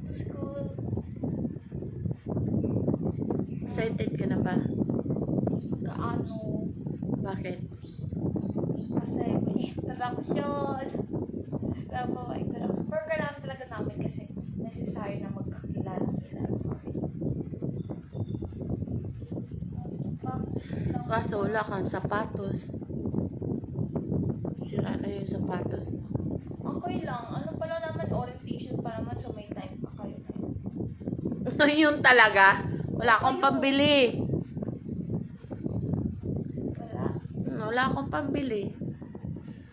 to school. Excited ka na ba? Kaano? Bakit? Kasi may introduction. Wala pa may introduction. Pero kailangan talaga namin kasi necessary na magkakilala. Kaso wala kang sapatos. Sira na yung sapatos mo. Okay lang. Ano pala naman, orientation pa naman, so may time pa kayo. Yun talaga. Wala akong pambili. Wala. Wala akong pambili.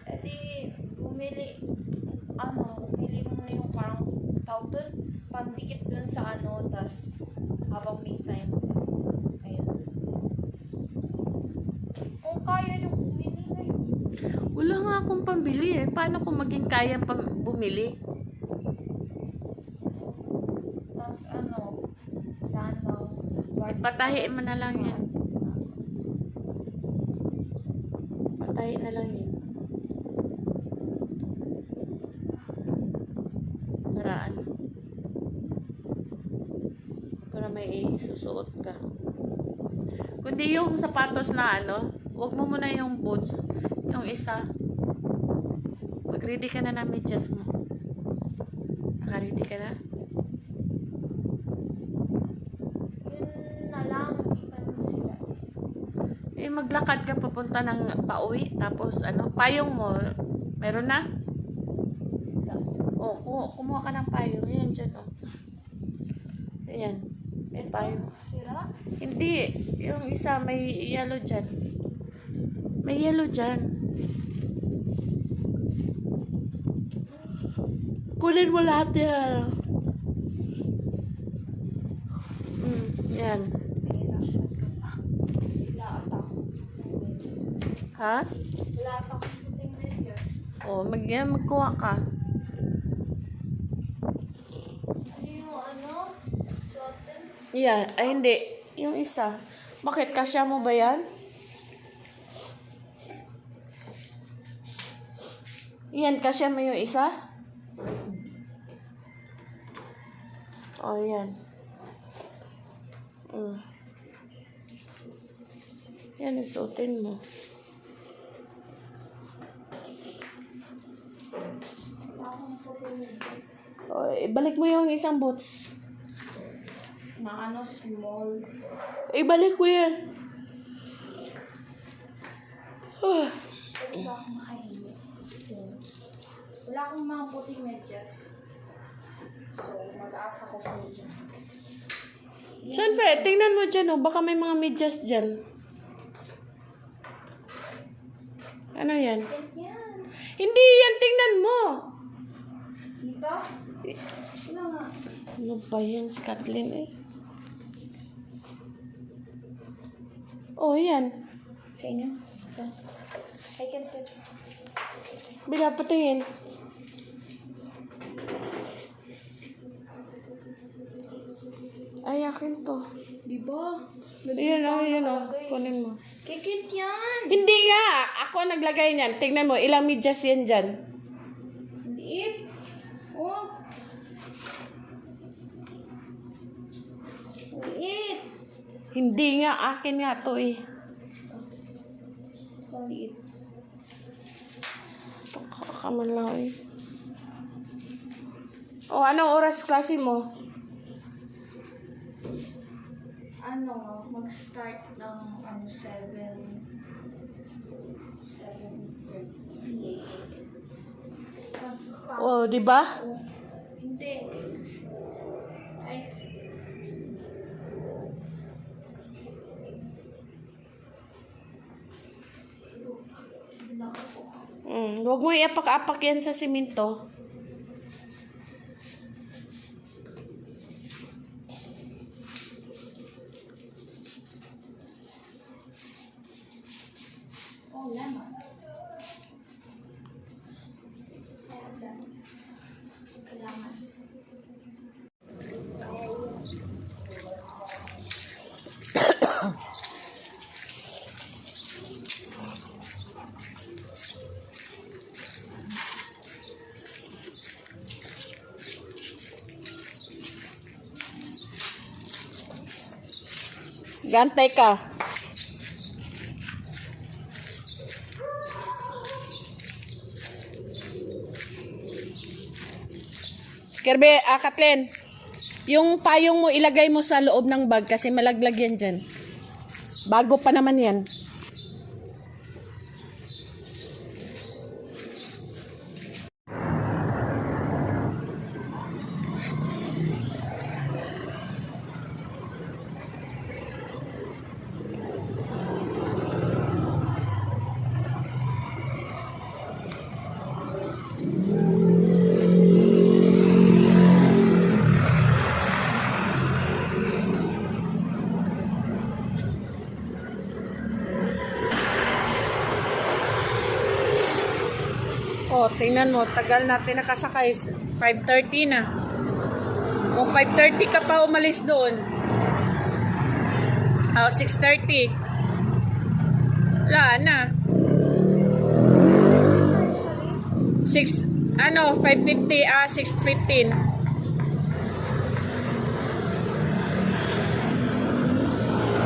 E di, bumili mo na yung parang tawag dun, pandikit dun sa tas habang may time. Ayun. Kung kaya nyo, bumili na yun. Wala nga akong pambili eh. Paano ko maging kaya bumili? Tapos lanaw, Patahiin mo na lang yan. Patahi na lang yan. Para may isusuot ka. Kundi yung sapatos na wag mo muna yung boots. Yung isa. Mag-ready ka na ng medyas mo. Naka-ready ka na? yun na lang, hindi pa naman sila. Maglakad ka papunta ng pauwi. Tapos payong mo. Meron na? Kumuha ka ng payong. Ayan dyan Ayan. May payong. Sila? Hindi. Yung isa may yellow dyan. May yellow dyan. Kunin mo lahat yan. Yan. Ha? Wala ata akong puting medyas. Magkuha ka. Ano yung suotin? Yeah. Ay, hindi. Yung isa. Bakit? Kasya mo ba yan? Yan. Kasya mo yung isa? Yan. Yan, isuotin mo. Ibalik mo yung isang boots. Na small. Ibalik mo yan. Wala akong makahingi. Wala akong mga puting medyas. So, mag-aasa ko sa inyo. Siyempre, tingnan mo dyan baka may mga medyas dyan. Ano yan? Yan. Hindi yan, tingnan mo. Dito? Ano nga? Ano ba yan si Kathleen yan. Sa inyo? Ito. I can touch. Bila, patingin. Ay, akin to. Diba? Ayan kunin mo. Kikit yan. Hindi nga! Ako naglagay niyan. Tingnan mo, ilang medyas yan dyan. Liit. Oh. Liit. Hindi nga, akin nga to Liit. Kakamalaw anong oras klase mo? Mag-start ng 7:38. Di ba? Hindi. Ay. Huwag mo iapak-apak yan sa simento. Lemon. Gantay ka. Kirby, Kathleen, yung payong mo ilagay mo sa loob ng bag kasi malaglag yan dyan. Bago pa naman yan. Oh, tingnan mo, tagal natin nakasakay. 5:30 na. O 5:30 ka pa umalis doon. Oh, 6:30. Wala na. 5:50, 6:15.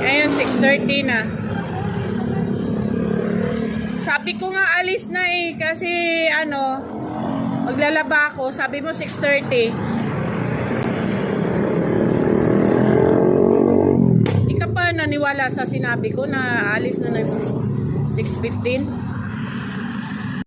Ngayon, 6:30 na. Sabi ko nga alis na kasi maglalaba ako. Sabi mo 6:30. Hindi ka pa naniwala sa sinabi ko na alis na ng 6:15?